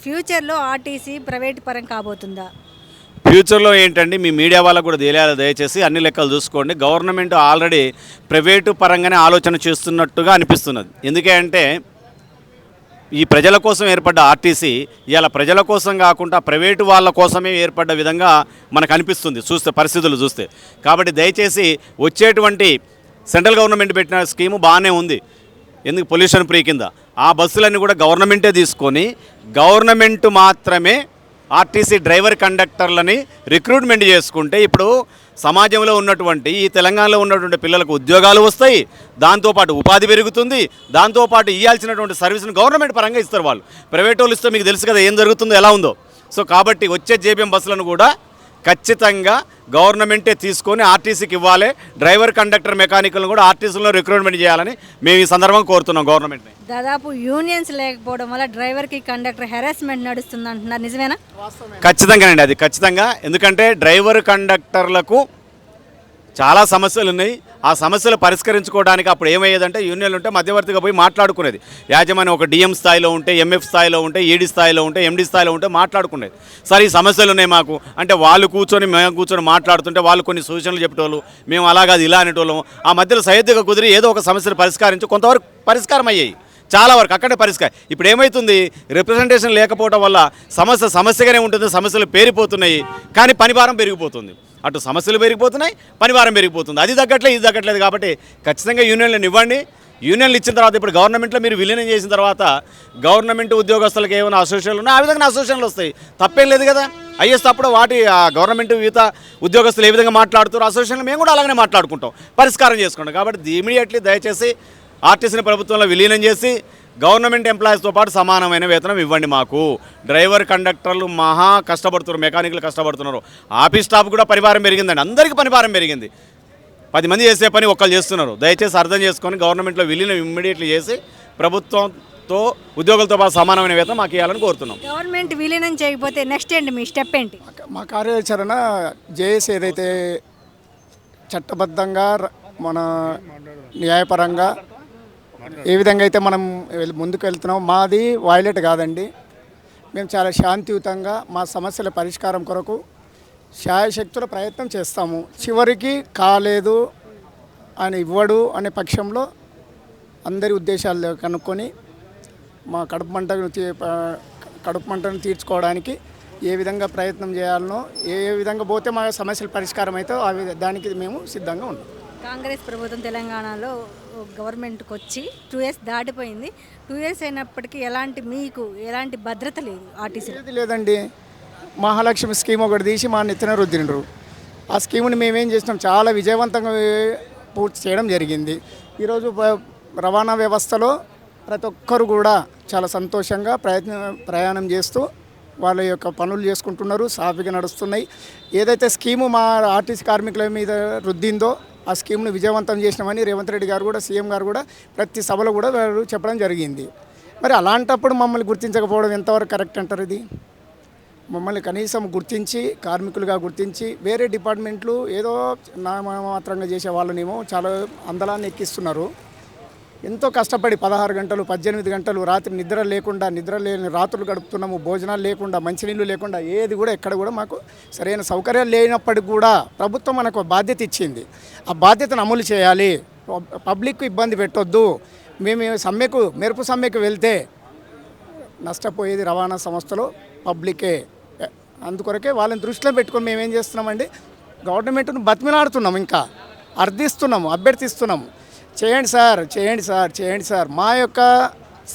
ఫ్యూచర్లో ఆర్టీసీ ప్రైవేట్ పరం కాబోతుందా? ఫ్యూచర్లో ఏంటండి మీ మీడియా వాళ్ళకు కూడా తెలియాలి, దయచేసి అన్ని లెక్కలు చూసుకోండి. గవర్నమెంట్ ఆల్రెడీ ప్రైవేటు పరంగానే ఆలోచన చేస్తున్నట్టుగా అనిపిస్తున్నది. ఎందుకే అంటే ఈ ప్రజల కోసం ఏర్పడ్డ ఆర్టీసీ ఇవాళ ప్రజల కోసం కాకుండా ప్రైవేటు వాళ్ళ కోసమే ఏర్పడ్డ విధంగా మనకు అనిపిస్తుంది చూస్తే, పరిస్థితులు చూస్తే. కాబట్టి దయచేసి వచ్చేటువంటి సెంట్రల్ గవర్నమెంట్ పెట్టిన స్కీము బాగానే ఉంది, ఎందుకు పొల్యూషన్ ఫ్రీ కింద ఆ బస్సులన్నీ కూడా గవర్నమెంటే తీసుకొని గవర్నమెంట్ మాత్రమే ఆర్టీసీ డ్రైవర్ కండక్టర్లని రిక్రూట్మెంట్ చేసుకుంటే ఇప్పుడు సమాజంలో ఉన్నటువంటి ఈ తెలంగాణలో ఉన్నటువంటి పిల్లలకు ఉద్యోగాలు వస్తాయి, దాంతోపాటు ఉపాధి పెరుగుతుంది, దాంతోపాటు ఇవ్వాల్సినటువంటి సర్వీస్ను గవర్నమెంట్ పరంగా ఇస్తారు వాళ్ళు. ప్రైవేట్ వాళ్ళు ఇస్తే మీకు తెలుసు కదా ఏం జరుగుతుందో, ఎలా ఉందో. సో కాబట్టి వచ్చే జేబీఎం బస్సులను కూడా ఖచ్చితంగా గవర్నమెంటే తీసుకొని ఆర్టీసీకి ఇవ్వాలి. డ్రైవర్ కండక్టర్ మెకానికల్ని కూడా ఆర్టీసీలో రిక్రూట్మెంట్ చేయాలని మేము ఈ సందర్భంగా కోరుతున్నాం గవర్నమెంట్ని. దాదాపు యూనియన్స్ లేకపోవడం వల్ల డ్రైవర్కి కండక్టర్ హెరాస్మెంట్ నడుస్తుంది అంటున్నారు, నిజమేనా? ఖచ్చితంగానండి, అది ఖచ్చితంగా. ఎందుకంటే డ్రైవర్ కండక్టర్లకు చాలా సమస్యలు ఉన్నాయి. ఆ సమస్యలు పరిష్కరించుకోవడానికి అప్పుడు ఏమయ్యేదంటే యూనియన్లు ఉంటే మధ్యవర్తిగా పోయి మాట్లాడుకునేది. యాజమాన్యం ఒక డిఎం స్థాయిలో ఉంటే, ఎంఎఫ్ స్థాయిలో ఉంటే, ఈడీ స్థాయిలో ఉంటే, ఎండి స్థాయిలో ఉంటే మాట్లాడుకునేది. సార్ ఈ సమస్యలు ఉన్నాయి మాకు అంటే వాళ్ళు కూర్చొని మేము కూర్చొని మాట్లాడుతుంటే వాళ్ళు కొన్ని సూచనలు చెప్పేటోళ్ళు, మేము అలాగాది ఇలా అనేటోళ్ళం. ఆ మధ్యలో సైద్యగా కుదిరి ఏదో ఒక సమస్యను పరిష్కరించి కొంతవరకు పరిష్కారం అయ్యాయి, చాలా వరకు అక్కడే పరిష్కారం. ఇప్పుడు ఏమవుతుంది, రిప్రజెంటేషన్ లేకపోవడం వల్ల సమస్యగానే ఉంటుంది, సమస్యలు పేరిపోతున్నాయి కానీ పనిభారం పెరిగిపోతుంది. అటు సమస్యలు పెరిగిపోతున్నాయి, పనిభారం పెరిగిపోతుంది. అది తగ్గట్లేదు, ఇది తగ్గట్లేదు. కాబట్టి ఖచ్చితంగా యూనియన్లను ఇవ్వండి. యూనియన్లు ఇచ్చిన తర్వాత ఇప్పుడు గవర్నమెంట్లో మీరు విలీనం చేసిన తర్వాత గవర్నమెంట్ ఉద్యోగస్తులకు ఏమైనా అసోసియేషన్లు ఉన్నాయి, ఆ విధంగా అసోసియేషన్లు వస్తాయి, తప్పేం లేదు కదా. అయ్యేస్తే అప్పుడు వాటి గవర్నమెంట్ వివిధ ఉద్యోగస్తులు ఏ విధంగా మాట్లాడుతారో అసోసియేషన్లు మేము కూడా అలాగనే మాట్లాడుకుంటాం, పరిష్కారం చేసుకుంటాం. కాబట్టి ఇమీడియట్లీ దయచేసి ఆర్టీసీని ప్రభుత్వంలో విలీనం చేసి గవర్నమెంట్ ఎంప్లాయీస్తో పాటు సమానమైన వేతనం ఇవ్వండి మాకు. డ్రైవర్ కండక్టర్లు మహా కష్టపడుతున్నారు, మెకానికల్ కష్టపడుతున్నారు. ఆఫీస్ స్టాఫ్ కూడా పనిభారం పెరిగిందండి, అందరికీ పనిభారం పెరిగింది. 10 మంది చేసే పని ఒక్కరు చేస్తున్నారు. దయచేసి అర్థం చేసుకొని గవర్నమెంట్లో విలీనం ఇమ్మీడియట్లీ చేసి ప్రభుత్వంతో ఉద్యోగులతో పాటు సమానమైన వేతనం మాకు ఇవ్వాలని కోరుతున్నాం. గవర్నమెంట్ విలీనం చేయకపోతే నెక్స్ట్ ఏంటి మీ స్టెప్ ఏంటి? మా కార్యాచరణ జేఏసీ ఏదైతే చట్టబద్ధంగా మన న్యాయపరంగా ఏ విధంగా అయితే మనం ముందుకు వెళ్తున్నాం, మాది వైలెట్ కాదండి. మేము చాలా శాంతియుతంగా మా సమస్యల పరిష్కారం కొరకు శాయశక్తుల ప్రయత్నం చేస్తాము. చివరికి కాలేదు అని ఇవ్వడు అనే పక్షంలో అందరి ఉద్దేశాలు కనుక్కొని మా కడుపు మంటను తీర్చుకోవడానికి ఏ విధంగా ప్రయత్నం చేయాలనో, ఏ విధంగా పోతే మా సమస్యల పరిష్కారం అయితే దానికి మేము సిద్ధంగా ఉన్నాం. కాంగ్రెస్ ప్రభుత్వం తెలంగాణలో గవర్నమెంట్కి వచ్చి 2 years దాటిపోయింది. 2 years అయినప్పటికీ మీకు ఎలాంటి భద్రత లేదు ఆర్టీసీ లేదండి. మహాలక్ష్మి స్కీమ్ ఒకటి తీసి మా నెత్తిన రుద్దిండ్రు. ఆ స్కీమ్ని మేమేం చేసినాం, చాలా విజయవంతంగా పూర్తి చేయడం జరిగింది. ఈరోజు రవాణా వ్యవస్థలో ప్రతి ఒక్కరు కూడా చాలా సంతోషంగా ప్రయాణం చేస్తూ వాళ్ళ యొక్క పనులు చేసుకుంటున్నారు, సాఫీగా నడుస్తున్నాయి. ఏదైతే స్కీము మా ఆర్టీసీ కార్మికుల మీద రుద్దిందో ఆ స్కీమ్ను విజయవంతం చేసినామని రేవంత్ రెడ్డి గారు కూడా, సీఎం గారు కూడా ప్రతి సభలో కూడా వారు చెప్పడం జరిగింది. మరి అలాంటప్పుడు మమ్మల్ని గుర్తించకపోవడం ఎంతవరకు కరెక్ట్ అంటారు? ఇది మమ్మల్ని కనీసం గుర్తించి, కార్మికులుగా గుర్తించి, వేరే డిపార్ట్మెంట్లు ఏదో నామమాత్రంగా చేసే వాళ్ళనేమో చాలా అందలాన్ని ఎక్కిస్తున్నారు. ఎంతో కష్టపడి 16 గంటలు 18 గంటలు రాత్రి నిద్ర లేని రాత్రులు గడుపుతున్నాము. భోజనాలు లేకుండా, మంచినీళ్ళు లేకుండా, ఏది కూడా ఎక్కడ కూడా మాకు సరైన సౌకర్యాలు లేనప్పటికి కూడా ప్రభుత్వం మనకు బాధ్యత ఇచ్చింది. ఆ బాధ్యతను అమలు చేయాలి, పబ్లిక్కు ఇబ్బంది పెట్టొద్దు. మేము మెరుపు సమ్మెకు వెళ్తే నష్టపోయేది రవాణా సంస్థలో పబ్లికే. అందుకొరకే వాళ్ళని దృష్టిలో పెట్టుకొని మేమేం చేస్తున్నామండి, గవర్నమెంట్ను బతిమిలాడుతున్నాం, ఇంకా అభ్యర్థిస్తున్నాము. చేయండి సార్, మా యొక్క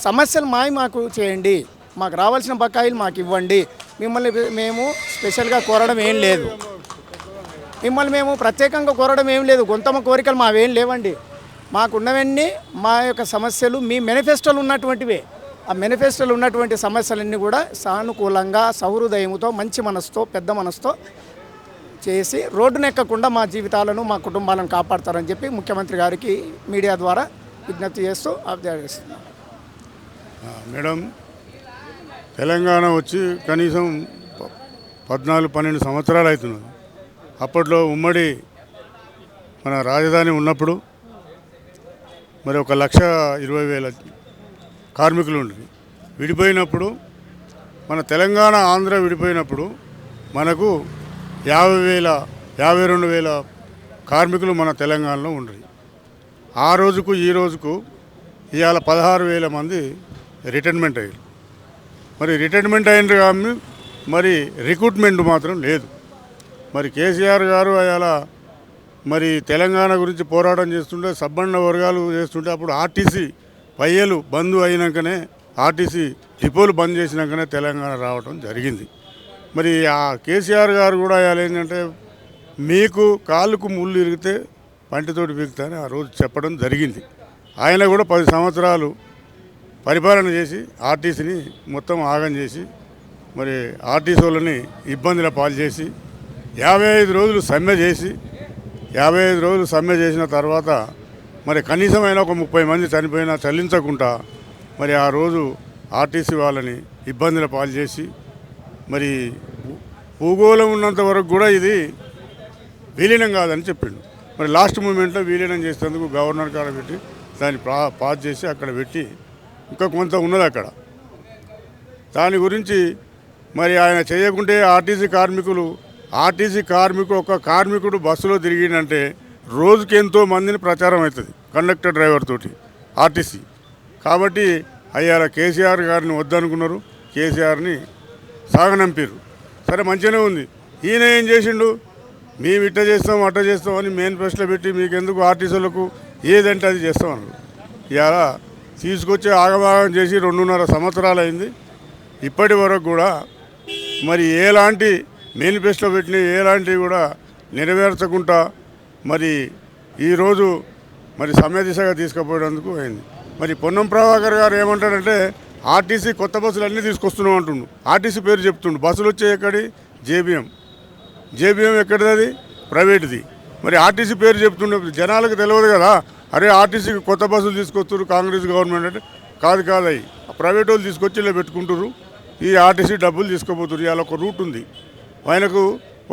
సమస్యలు మాకు చేయండి, మాకు రావాల్సిన బకాయిలు మాకు ఇవ్వండి. మిమ్మల్ని మేము స్పెషల్గా కోరడం ఏం లేదు, మిమ్మల్ని మేము ప్రత్యేకంగా కోరడం ఏం లేదు. గొంతమ్మ కోరికలు మావేం లేవండి. మాకున్నవన్నీ మా యొక్క సమస్యలు మీ మేనిఫెస్టోలు ఉన్నటువంటివే. ఆ మేనిఫెస్టోలో ఉన్నటువంటి సమస్యలన్నీ కూడా సానుకూలంగా, సహృదయంతో, మంచి మనసుతో, పెద్ద మనసుతో చేసి రోడ్డునెక్కకుండా మా జీవితాలను, మా కుటుంబాలను కాపాడతారని చెప్పి ముఖ్యమంత్రి గారికి మీడియా ద్వారా విజ్ఞప్తి చేస్తూ అభ్యర్థిస్తున్నాం. మేడం, తెలంగాణ వచ్చి కనీసం 14-12 సంవత్సరాలు అవుతున్నది. అప్పట్లో ఉమ్మడి మన రాజధాని ఉన్నప్పుడు మరి 1,20,000 కార్మికులు ఉండేది. విడిపోయినప్పుడు మన తెలంగాణ ఆంధ్ర విడిపోయినప్పుడు మనకు 52,000 కార్మికులు మన తెలంగాణలో ఉండరు. ఆ రోజుకు ఈ రోజుకు ఇవాళ 16,000 మంది రిటైర్మెంట్ అయ్యారు. మరి రిటైర్మెంట్ అయినారు కానీ మరి రిక్రూట్మెంట్ మాత్రం లేదు. మరి కేసీఆర్ గారు అలా మరి తెలంగాణ గురించి పోరాటం చేస్తుంటే సబ్బండ వర్గాలు చేస్తుంటే అప్పుడు ఆర్టీసీ పయ్యలు బంద్ అయినాకనే ఆర్టీసీ డిపోలు బంద్ చేసినాకనే తెలంగాణ రావడం జరిగింది. మరి ఆ కేసీఆర్ గారు కూడా అలా ఏంటంటే మీకు కాళ్ళకు ముళ్ళు ఇరిగితే పంటితోటి పీకుతారని ఆ రోజు చెప్పడం జరిగింది. ఆయన కూడా 10 సంవత్సరాలు పరిపాలన చేసి ఆర్టీసీని మొత్తం ఆగం చేసి మరి ఆర్టీసీ వాళ్ళని ఇబ్బందుల పాలు చేసి 55 రోజులు సమ్మె చేసి 55 రోజులు సమ్మె చేసిన తర్వాత మరి కనీసమైన ఒక 30 మంది చనిపోయినా చెల్లించకుండా మరి ఆ రోజు ఆర్టీసీ వాళ్ళని ఇబ్బందుల పాలు చేసి మరి భూగోళం ఉన్నంత వరకు కూడా ఇది విలీనం కాదని చెప్పిండు. మరి లాస్ట్ మూమెంట్లో విలీనం చేసేందుకు గవర్నర్ కాడ పెట్టి దాన్ని పాస్ చేసి అక్కడ పెట్టి ఇంకా కొంత ఉన్నది అక్కడ. దాని గురించి మరి ఆయన చేయకుంటే ఆర్టీసీ కార్మికుడు ఒక కార్మికుడు బస్సులో తిరిగిందంటే రోజుకి ఎంతో మందిని ప్రచారం అవుతుంది కండక్టర్ డ్రైవర్ తోటి ఆర్టీసీ. కాబట్టి అయ్యాల కేసీఆర్ గారిని వద్దనుకున్నారు, కేసీఆర్ని సాగనంపారు. సరే మంచిగానే ఉంది. ఈయన ఏం చేసిండు, మేము ఇట్ట చేస్తాం అట్ట చేస్తాం అని మేనిఫెస్టోలో పెట్టి మీకెందుకు ఆర్టీసీలకు ఏదంటే అది చేస్తామన్నారు. ఇవాళ తీసుకొచ్చి ఆగమాగం చేసి 2.5 సంవత్సరాలు అయింది. ఇప్పటి వరకు కూడా మరి ఎలాంటి మేనిఫెస్టో పెట్టిన ఎలాంటివి కూడా నెరవేర్చకుండా మరి ఈరోజు మరి సమ్మె దిశగా తీసుకుపోయేందుకు అయింది. మరి పొన్నం ప్రభాకర్ గారు ఏమంటారంటే ఆర్టీసీ కొత్త బస్సులు అన్నీ తీసుకొస్తున్నాం అంటుండు. ఆర్టీసీ పేరు చెప్తుండు. బస్సులు వచ్చే ఎక్కడి జేబీఎం ఎక్కడిది, అది ప్రైవేట్ది. మరి ఆర్టీసీ పేరు చెప్తుండే జనాలకు తెలియదు కదా. అరే ఆర్టీసీకి కొత్త బస్సులు తీసుకొస్తారు కాంగ్రెస్ గవర్నమెంట్ అంటే కాదు అవి ప్రైవేట్ వాళ్ళు తీసుకొచ్చి ఇలా పెట్టుకుంటారు. ఈ ఆర్టీసీ డబ్బులు తీసుకుపోతారు. ఇవాళ ఒక రూట్ ఉంది, ఆయనకు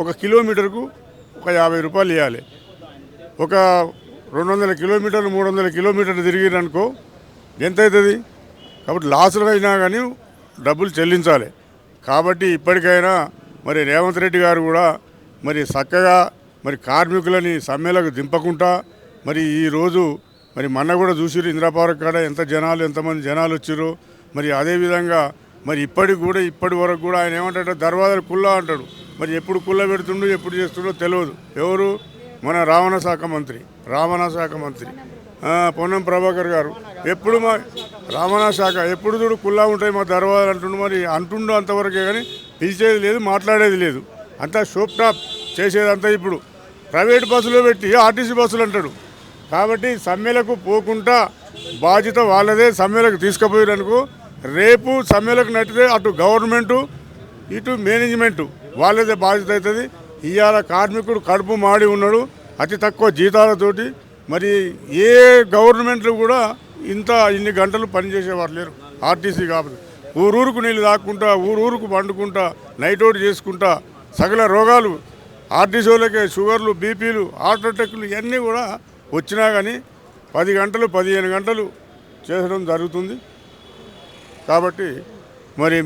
1 కిలోమీటర్కు ఒక 50 రూపాయలు ఇవ్వాలి. ఒక 200 కిలోమీటర్లు 300 కిలోమీటర్లు తిరిగిరనుకో ఎంత అవుతుంది. కాబట్టి లాసులు అయినా కానీ డబ్బులు చెల్లించాలి. కాబట్టి ఇప్పటికైనా మరి రేవంత్ రెడ్డి గారు కూడా మరి చక్కగా మరి కార్మికులని సమ్మెలకు దింపకుండా మరి ఈరోజు మరి మొన్న కూడా చూసిరు ఇంద్రపార్క్ కాడ ఎంతమంది జనాలు వచ్చారో. మరి అదేవిధంగా మరి ఇప్పటి వరకు కూడా ఆయన ఏమంటాడు, దర్వాజాలు కుల్లా అంటాడు. మరి ఎప్పుడు కుల్ల పెడుతుండో ఎప్పుడు చేస్తుండో తెలియదు. ఎవరు, మన రవాణా శాఖ మంత్రి పొన్నం ప్రభాకర్ గారు ఎప్పుడు మా రవాణా శాఖ ఎప్పుడు చూడు కుల్లా ఉంటాయి మా దర్వాజాలు అంటుండు. మరి అంటుండో అంతవరకే కానీ పిలిచేది లేదు, మాట్లాడేది లేదు. అంతా షోప్ టాప్ చేసేదంతా ఇప్పుడు ప్రైవేట్ బస్సులో పెట్టి ఆర్టీసీ బస్సులు అంటాడు. కాబట్టి సమ్మెలకు పోకుండా బాధ్యత వాళ్ళదే. సమ్మెలకు తీసుకుపోయారనుకో రేపు సమ్మెలకు నటితే అటు గవర్నమెంటు ఇటు మేనేజ్మెంటు వాళ్ళదే బాధ్యత అవుతుంది. ఇవాళ కార్మికుడు కడుపు మాడి ఉన్నాడు అతి తక్కువ జీతాలతోటి. మరి ఏ గవర్నమెంట్లు కూడా ఇన్ని గంటలు పనిచేసేవారు లేరు ఆర్టీసీ. కాబట్టి ఊరూరుకు నీళ్ళు తాక్కుంటా ఊరూరుకు పండుకుంటా నైట్ అవుట్ చేసుకుంటా సకల రోగాలు ఆర్టీసీ వాళ్ళకే షుగర్లు, బీపీలు, హార్ట్ అటాక్లు ఇవన్నీ కూడా వచ్చినా కానీ 10 గంటలు 15 గంటలు చేసడం జరుగుతుంది. కాబట్టి మరి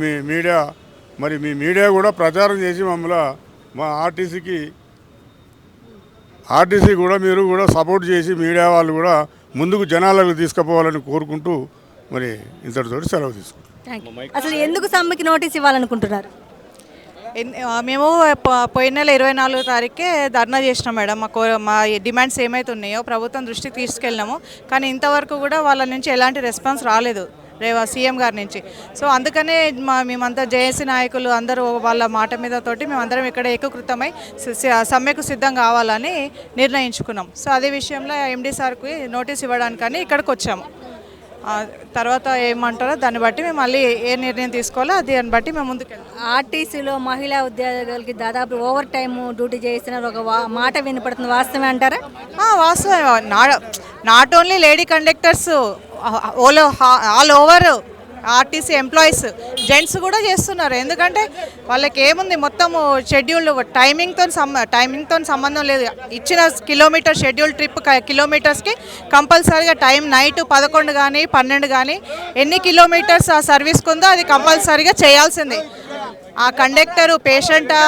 మీ మీడియా కూడా ప్రచారం చేసి మా ఆర్టీసీ కూడా మీరు కూడా సపోర్ట్ చేసి మీడియా వాళ్ళు కూడా ముందుకు జనాలకు తీసుకుపోవాలని కోరుకుంటూ మరి ఇంతటితోటి సెలవు తీసుకుంటాం. అసలు ఎందుకు సమ్మెకి నోటీస్ ఇవ్వాలనుకుంటున్నారు? మేము పోయిన నెల 24వ తారీఖుకే ధర్నా చేసినాం మేడం. మా డిమాండ్స్ ఏమైతే ఉన్నాయో ప్రభుత్వం దృష్టికి తీసుకెళ్ళినాము. కానీ ఇంతవరకు కూడా వాళ్ళ నుంచి ఎలాంటి రెస్పాన్స్ రాలేదు సీఎం గారి నుంచి. సో అందుకనే మేమంతా జేఏసీ నాయకులు అందరూ వాళ్ళ మాట మీద తోటి మేమందరం ఇక్కడ ఏకీకృతమై సమ్మెకు సిద్ధం కావాలని నిర్ణయించుకున్నాం. సో అదే విషయంలో ఎండీ సార్కి నోటీస్ ఇవ్వడానికని ఇక్కడికి వచ్చాము. తర్వాత ఏమంటారో దాన్ని బట్టి మేము మళ్ళీ ఏ నిర్ణయం తీసుకోవాలో దాన్ని బట్టి మేము ముందుకెళ్తాం. ఆర్టీసీలో మహిళా ఉద్యోగులకి దాదాపు ఓవర్ టైమ్ డ్యూటీ చేస్తున్నారు ఒక మాట వినపడుతుంది, వాస్తవమే అంటారా? వాస్తవం. Not only lady conductors, all over RTC employees gents కూడా చేస్తున్నారు. ఎందుకంటే వాళ్ళకి ఏముంది, మొత్తము షెడ్యూల్ టైమింగ్తో సంబంధం లేదు. ఇచ్చిన కిలోమీటర్ షెడ్యూల్ ట్రిప్ కిలోమీటర్స్కి కంపల్సరీగా టైం నైట్ 11 కానీ 12 కానీ ఎన్ని కిలోమీటర్స్ ఆ సర్వీస్కి ఉందో అది కంపల్సరీగా చేయాల్సిందే. ఆ కండక్టరు పేషెంటా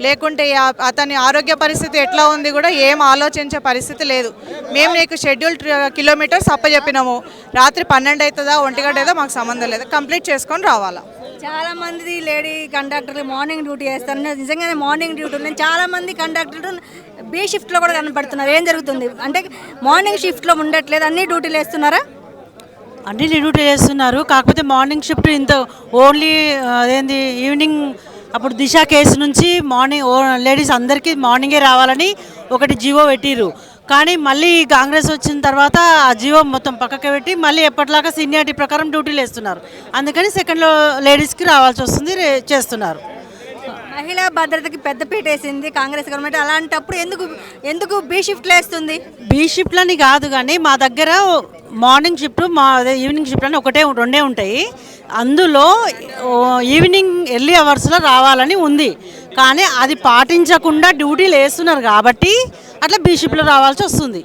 లేకుంటే అతని ఆరోగ్య పరిస్థితి ఎట్లా ఉంది కూడా ఏం ఆలోచించే పరిస్థితి లేదు. మేము నీకు షెడ్యూల్ కిలోమీటర్స్ అప్పచెప్పినాము, రాత్రి 12 అవుతుందా 1 గంట అవుతుందా మాకు సంబంధం లేదు, కంప్లీట్ చేసుకొని రావాలా. చాలా మంది లేడీ కండక్టర్లు మార్నింగ్ డ్యూటీ చేస్తారు. నిజంగానే మార్నింగ్ డ్యూటీ చాలా మంది కండక్టర్లు బీ షిఫ్ట్లో కూడా కనపడుతున్నారు. ఏం జరుగుతుంది అంటే మార్నింగ్ షిఫ్ట్లో ఉండట్లేదు, అన్ని డ్యూటీలు వేస్తున్నారా? అన్ని డ్యూటీ చేస్తున్నారు. కాకపోతే మార్నింగ్ షిఫ్ట్ ఇంత ఓన్లీ అదేంది ఈవినింగ్ అప్పుడు దిశ కేసు నుంచి మార్నింగ్ లేడీస్ అందరికీ మార్నింగే రావాలని ఒకటి జీవో పెట్టిర్రు. కానీ మళ్ళీ కాంగ్రెస్ వచ్చిన తర్వాత ఆ జీవో మొత్తం పక్కకి పెట్టి మళ్ళీ ఎప్పటిలాగా సీనియారిటీ ప్రకారం డ్యూటీలు వేస్తున్నారు. అందుకని సెకండ్లో లేడీస్కి రావాల్సి వస్తుంది, చేస్తున్నారు. మహిళా భద్రతకి పెద్దపీట వేసింది కాంగ్రెస్ గవర్నమెంట్. అలాంటప్పుడు ఎందుకు బీ షిఫ్ట్లు వేస్తుంది? బీ షిఫ్ట్లని కాదు కానీ మా దగ్గర మార్నింగ్ షిఫ్ట్ ఈవినింగ్ షిఫ్ట్ అని రెండే ఉంటాయి. అందులో ఈవినింగ్ ఎర్లీ అవర్స్లో రావాలని ఉంది, కానీ అది పాటించకుండా డ్యూటీలు వేస్తున్నారు కాబట్టి అట్లా బీ షిఫ్ట్లో రావాల్సి వస్తుంది.